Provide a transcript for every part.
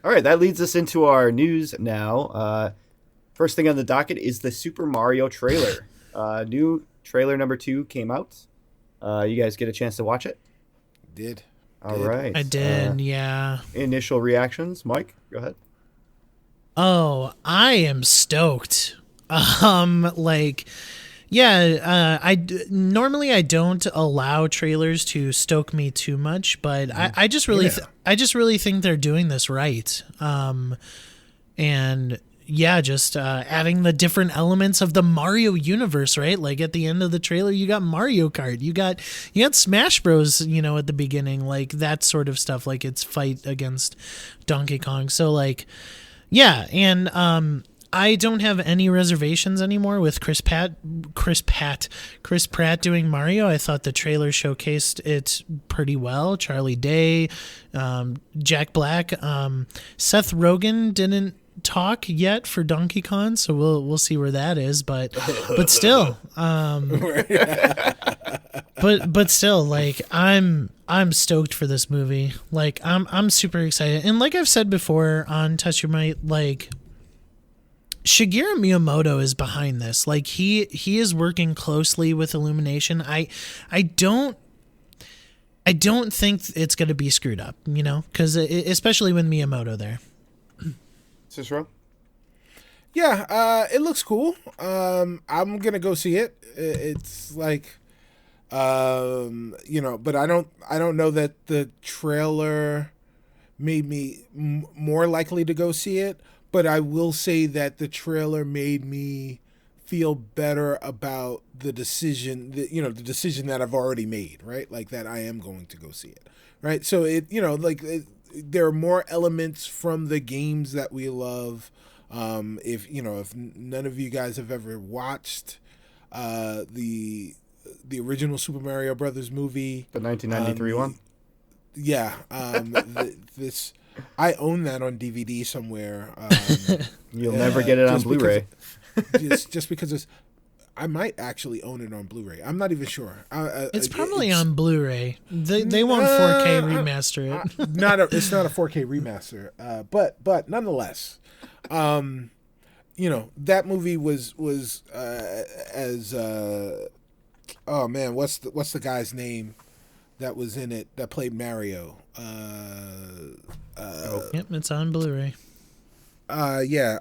All right, that leads us into our news now. First thing on the docket is the Super Mario trailer. New trailer number 2 came out. You guys get a chance to watch it? Did. All Did. right. I did, yeah. Initial reactions, Mike. Go ahead. Oh, I am stoked. Like, yeah, normally I don't allow trailers to stoke me too much, but I just really, I just really think they're doing this right. And yeah, just adding the different elements of the Mario universe, right? Like at the end of the trailer, you got Mario Kart, you got Smash Bros. At the beginning, like that sort of stuff, like its fight against Donkey Kong. So like, yeah, and I don't have any reservations anymore with Chris Pratt doing Mario. I thought the trailer showcased it pretty well. Charlie Day, Jack Black, Seth Rogen didn't talk yet for Donkey Kong, so we'll see where that is. But still, but still, like I'm stoked for this movie. Like I'm super excited, and like I've said before on Touch Your Might, like Shigeru Miyamoto is behind this. Like he is working closely with Illumination. I don't think it's going to be screwed up, because especially with Miyamoto there. Cicero? Yeah, it looks cool. I'm gonna go see it. It's like, but I don't know that the trailer made me more likely to go see it. But I will say that the trailer made me feel better about the decision the decision that I've already made, right? Like that I am going to go see it, right? So there are more elements from the games that we love. If none of you guys have ever watched the original Super Mario Brothers movie, The 1993 one? Yeah, this I own that on DVD somewhere. You'll never get it on Blu-ray. Just because it's, I might actually own it on Blu-ray. I'm not even sure. It's probably on Blu-ray. They won't 4K remaster it. It's not a 4K remaster. But nonetheless, that movie was as oh man, what's the guy's name that was in it that played Mario? Yep, it's on Blu-ray. Yeah.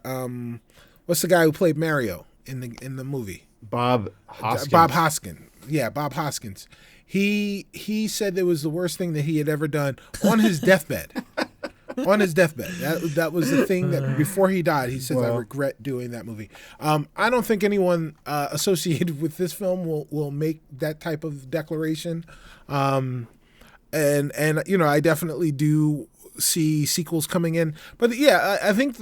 What's the guy who played Mario in the movie? Bob Hoskins. Bob Hoskins. Yeah, Bob Hoskins. He said it was the worst thing that he had ever done on his deathbed. On his deathbed. That was the thing that before he died, he says, I regret doing that movie. I don't think anyone associated with this film will make that type of declaration. And I definitely do see sequels coming in, but yeah, I think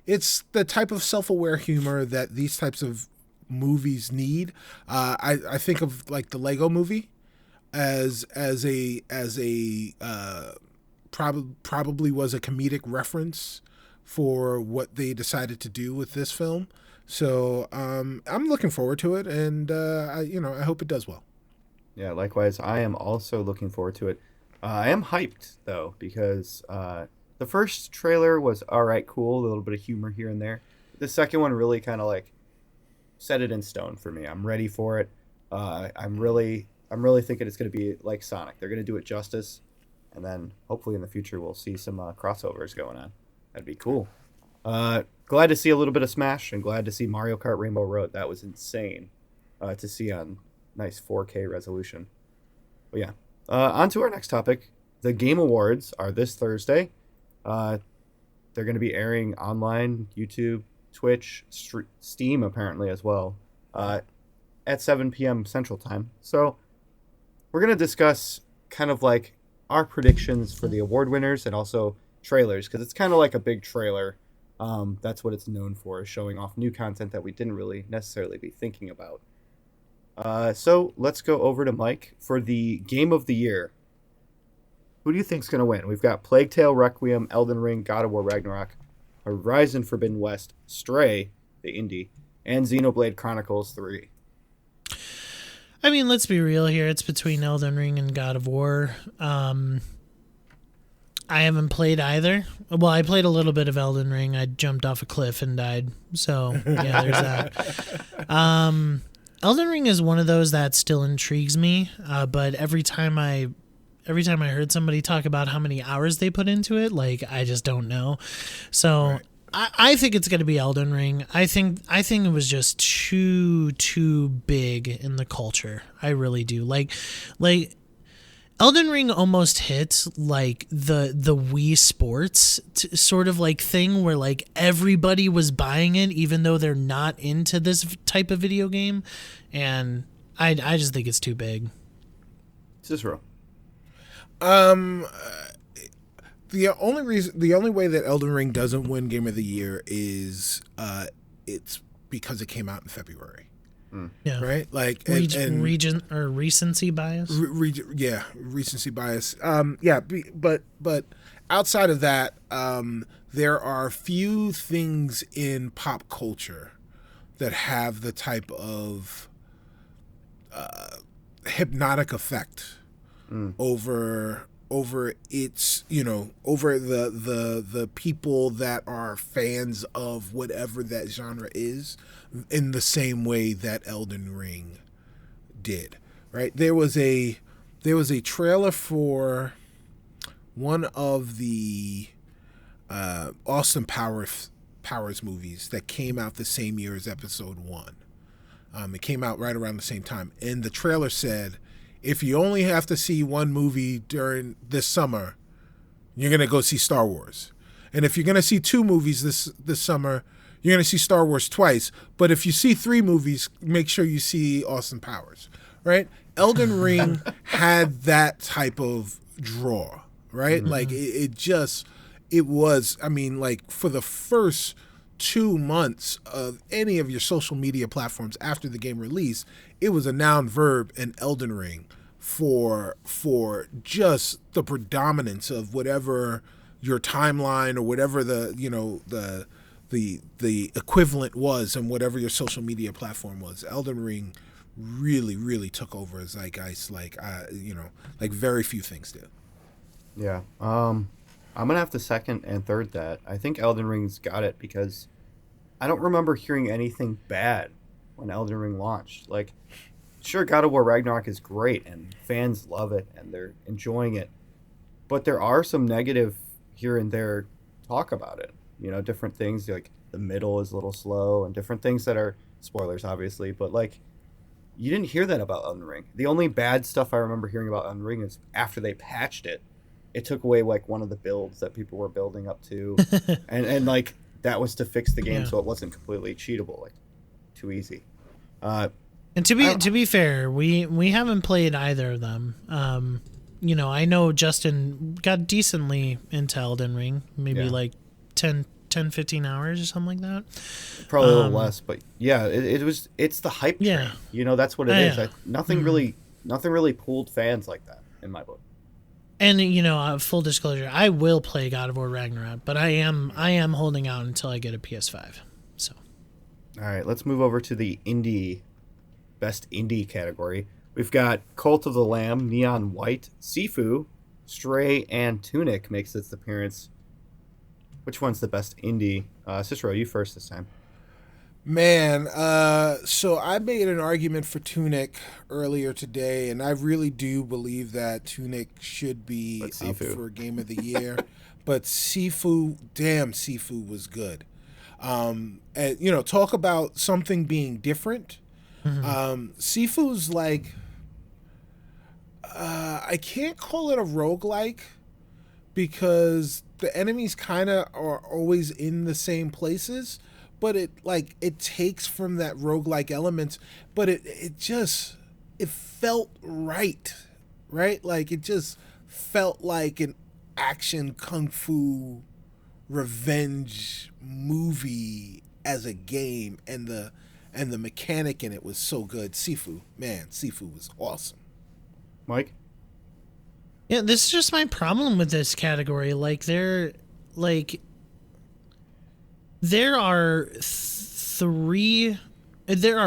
it's the type of self-aware humor that these types of movies need. I think of like the Lego Movie as a probably was a comedic reference for what they decided to do with this film. So I'm looking forward to it, and I hope it does well. Yeah, likewise. I am also looking forward to it. I am hyped though because the first trailer was all right, cool, a little bit of humor here and there. The second one really kind of like set it in stone for me. I'm ready for it. I'm really thinking it's going to be like Sonic. They're going to do it justice, and then hopefully in the future we'll see some crossovers going on. That'd be cool. Glad to see a little bit of Smash, and glad to see Mario Kart Rainbow Road. That was insane to see on nice 4K resolution. But yeah. On to our next topic. The Game Awards are this Thursday. They're going to be airing online, YouTube, Twitch, Steam apparently as well, at 7 p.m. Central Time. So we're going to discuss kind of like our predictions for the award winners and also trailers, because it's kind of like a big trailer. That's what it's known for, showing off new content that we didn't really necessarily be thinking about. So let's go over to Mike for the Game of the Year. Who do you think's going to win? We've got Plague Tale, Requiem, Elden Ring, God of War Ragnarok, Horizon Forbidden West, Stray, the indie, and Xenoblade Chronicles 3. I mean, let's be real here. It's between Elden Ring and God of War. I haven't played either. Well, I played a little bit of Elden Ring. I jumped off a cliff and died. So yeah, there's that. Elden Ring is one of those that still intrigues me. But every time I heard somebody talk about how many hours they put into it, like I just don't know. So Right. I think it's going to be Elden Ring. I think it was just too big in the culture. I really do. Like Elden Ring almost hit like the Wii Sports sort of like thing where like everybody was buying it even though they're not into this type of video game, and I just think it's too big. Cicero. The only way that Elden Ring doesn't win Game of the Year is it's because it came out in February, Yeah. right? Like Region or recency bias. Recency bias. But outside of that, there are few things in pop culture that have the type of hypnotic effect over its over the people that are fans of whatever that genre is, in the same way that Elden Ring did. Right? There was a trailer for one of the Austin Powers movies that came out the same year as Episode 1. It came out right around the same time, and the trailer said, if you only have to see one movie during this summer, you're going to go see Star Wars. And if you're going to see two movies this summer, you're going to see Star Wars twice. But if you see three movies, make sure you see Austin Powers, right? Elden Ring had that type of draw, right? Like it was, I mean, like for the first 2 months of any of your social media platforms after the game release, it was a noun, verb, and Elden Ring for just the predominance of whatever your timeline or whatever the equivalent was and whatever your social media platform was. Elden Ring really took over as zeitgeist like very few things did. Yeah. I'm gonna have to second and third that. I think Elden Ring's got it because I don't remember hearing anything bad when Elden Ring launched. Like, sure, God of War Ragnarok is great and fans love it and they're enjoying it, but there are some negative here and there talk about it. Different things like the middle is a little slow and different things that are spoilers, obviously, but like you didn't hear that about Elden Ring. The only bad stuff I remember hearing about Elden Ring is after they patched it. It took away like one of the builds that people were building up to, and like that was to fix the game so it wasn't completely cheatable, like too easy. And to be fair, we haven't played either of them. I know Justin got decently into Elden Ring, maybe like 10, 15 hours or something like that. Probably a little less, but yeah, it's the hype train. That's what it is. Yeah. Nothing really pulled fans like that in my book. And full disclosure, I will play God of War Ragnarok, but I am holding out until I get a PS5. So, all right, let's move over to the best indie category. We've got Cult of the Lamb, Neon White, Sifu, Stray, and Tunic makes its appearance. Which one's the best indie? Cicero, you first this time. Man, so I made an argument for Tunic earlier today, and I really do believe that Tunic should be up for Game of the Year. But Sifu was good. And talk about something being different. Sifu's like, I can't call it a roguelike because the enemies kind of are always in the same places. But it takes from that roguelike elements, but it felt right? Like it just felt like an action kung fu revenge movie as a game, and the mechanic in it was so good. Sifu was awesome. Mike? Yeah, this is just my problem with this category. There are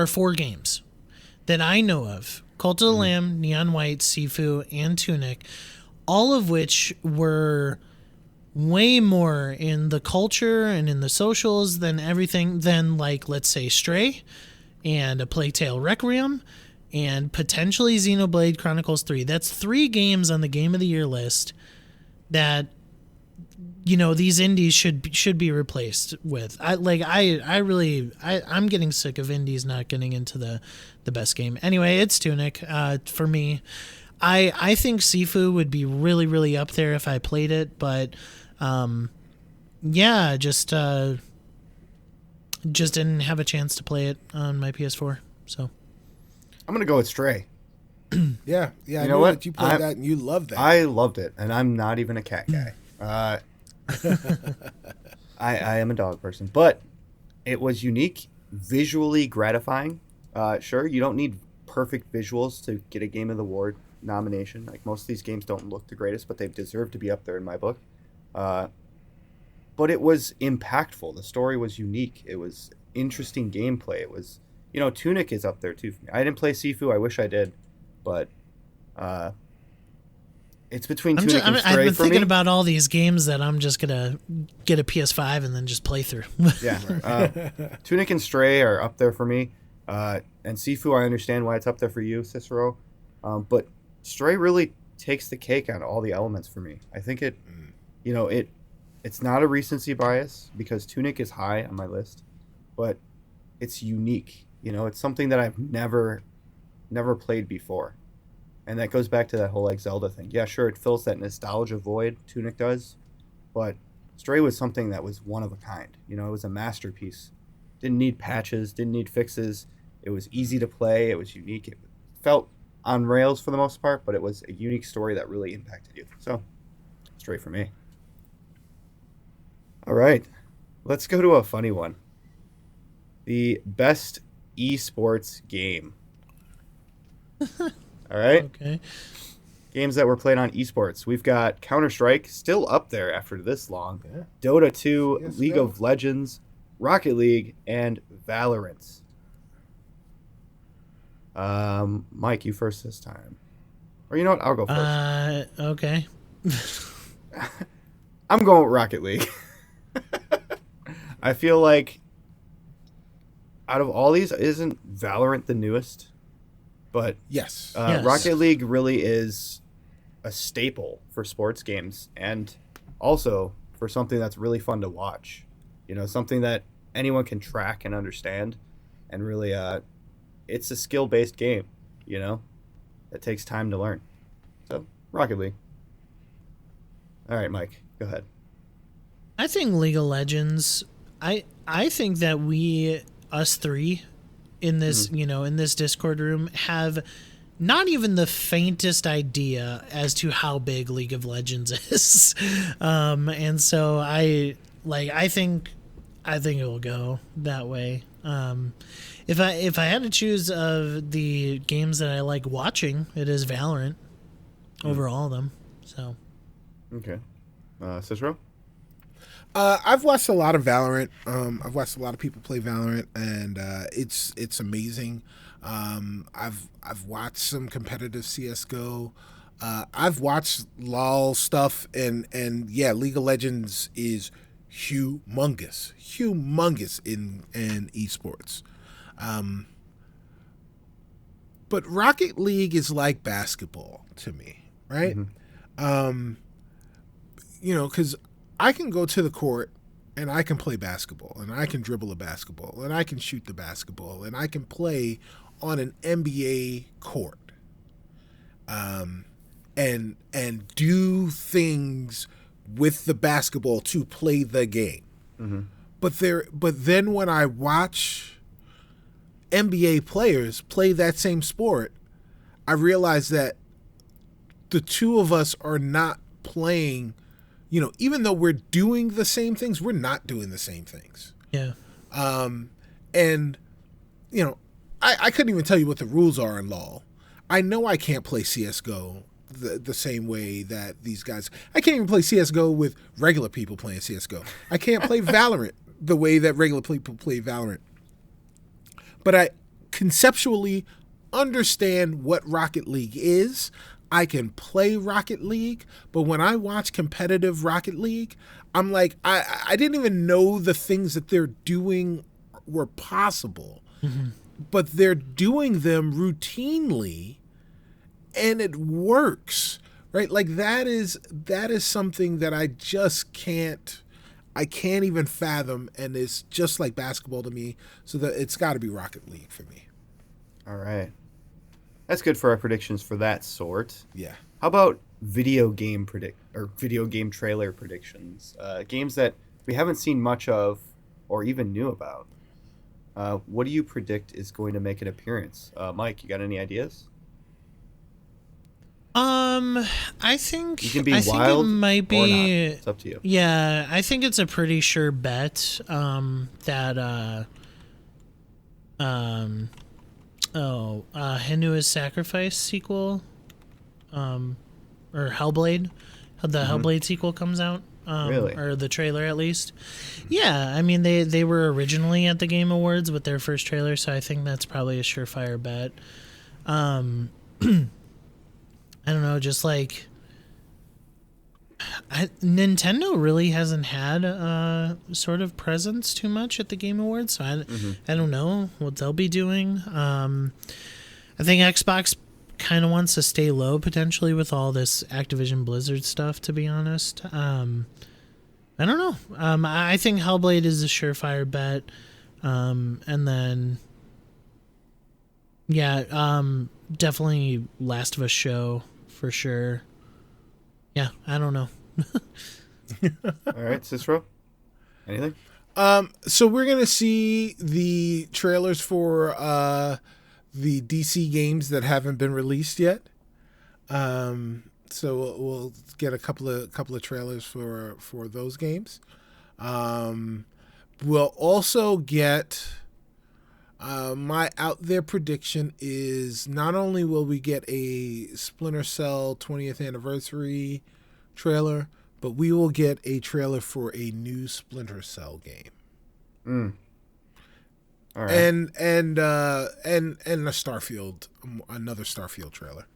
4 games that I know of: Cult of the Lamb, Neon White, Sifu, and Tunic, all of which were way more in the culture and in the socials than everything than, like, let's say Stray and A Plague Tale Requiem and potentially Xenoblade Chronicles 3. That's 3 games on the Game of the Year list that, you know, these indies should be replaced with. I'm getting sick of indies not getting into the best game. Anyway, it's Tunic for me. I think Sifu would be really, really up there if I played it, but just didn't have a chance to play it on my PS4. So I'm gonna go with Stray. Yeah. I You know know what? that you played that and you loved that. I loved it, and I'm not even a cat guy. I am a dog person, but it was unique, visually gratifying. Sure, you don't need perfect visuals to get a Game of the Award nomination. Like, most of these games don't look the greatest, but they've deserved to be up there in my book. But it was impactful. The story was unique. It was interesting gameplay. It was, you know, Tunic is up there too for me. I didn't play Sifu. I wish I did, but it's between Tunic and Stray I've been for thinking me. about all these games that I'm just gonna get a PS5 and then just play through. Yeah, Tunic and Stray are up there for me, and Sifu, I understand why it's up there for you, Cicero, but Stray really takes the cake on all the elements for me. I think it, you know, it's not a recency bias because Tunic is high on my list, but it's unique. You know, it's something that I've never played before, and that goes back to that whole like Zelda thing. Yeah, sure, it fills that nostalgia void, Tunic does, but Stray was something that was one of a kind. You know, it was a masterpiece. Didn't need patches, didn't need fixes. It was easy to play. It was unique. It felt on rails for the most part, but it was a unique story that really impacted you. So, Stray for me. All right, let's go to a funny one. The best esports game. All right. Okay. Games that were played on esports. We've got Counter-Strike, still up there after this long. Yeah. Dota 2, Yes, League still. of Legends, Rocket League, and Valorant. Mike, you first this time. Or you know what? I'll go first. Okay. I'm going with Rocket League. I feel like out of all these, isn't Valorant the newest? But Yes. Yes. Rocket League really is a staple for sports games, and also for something that's really fun to watch. You know, something that anyone can track and understand, and really, it's a skill-based game. You know, that takes time to learn. So, Rocket League. All right, Mike, go ahead. I think League of Legends. I think that us three, in this in this Discord room, have not even the faintest idea as to how big League of Legends is, and so I think it will go that way. If I had to choose of the games that I like watching, it is Valorant over all of them. So Okay, Cicero. I've watched a lot of Valorant. I've watched a lot of people play Valorant, and it's amazing. I've watched some competitive CS:GO. I've watched LoL stuff, and yeah, League of Legends is humongous in esports. But Rocket League is like basketball to me, right? You know, because I can go to the court and I can play basketball, and I can dribble a basketball, and I can shoot the basketball, and I can play on an NBA court, and do things with the basketball to play the game. But then when I watch NBA players play that same sport, I realize that the two of us are not playing. You know, even though we're doing the same things, we're not doing the same things. yeah. And, you know, I couldn't even tell you what the rules are in LoL. I know I can't play CSGO the same way that these guys... I can't even play CSGO with regular people playing CSGO. I can't play Valorant the way that regular people play Valorant. But I conceptually understand what Rocket League is. I can play Rocket League, but when I watch competitive Rocket League, I'm like, I didn't even know the things that they're doing were possible, but they're doing them routinely, and it works, right? Like that is something that I can't even fathom, and it's just like basketball to me. So that it's got to be Rocket League for me. All right. That's good for our predictions for that sort. Yeah. How about video game trailer predictions? Games that we haven't seen much of or even knew about. What do you predict is going to make an appearance? Mike, you got any ideas? I think You can be I think wild it might or be. not. It's up to you. Yeah, I think it's a pretty sure bet. That Henua's Sacrifice sequel, or Hellblade, the Hellblade sequel comes out. Really? Or the trailer at least. Yeah, I mean they were originally at the Game Awards with their first trailer, so I think that's probably a surefire bet. I don't know, just like Nintendo really hasn't had a sort of presence too much at the Game Awards, so I don't know what they'll be doing. I think Xbox kind of wants to stay low potentially with all this Activision Blizzard stuff, to be honest. I don't know. I think Hellblade is a surefire bet. And then, yeah, definitely Last of Us show for sure. Yeah, I don't know. All right, Cicero? Anything? So we're gonna see the trailers for the DC games that haven't been released yet. So we'll get a couple of trailers for those games. We'll also get my out there prediction is not only will we get a Splinter Cell 20th anniversary trailer, but we will get a trailer for a new Splinter Cell game. All right. And a Starfield, another Starfield trailer.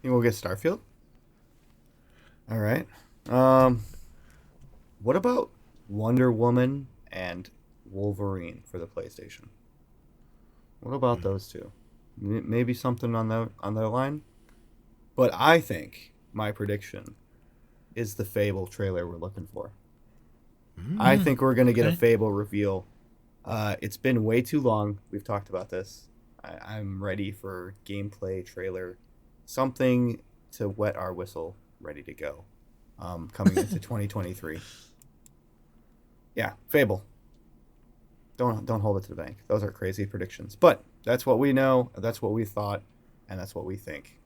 You will get Starfield? All right. What about Wonder Woman and Wolverine for the PlayStation? What about those two? Maybe something on their line? But I think my prediction is the Fable trailer we're looking for. I think we're going to get a Fable reveal. It's been way too long. We've talked about this. I'm ready for gameplay trailer. Something to wet our whistle, ready to go. Coming into 2023. Yeah, Fable. Don't hold it to the bank. Those are crazy predictions. But that's what we know, that's what we thought, and that's what we think.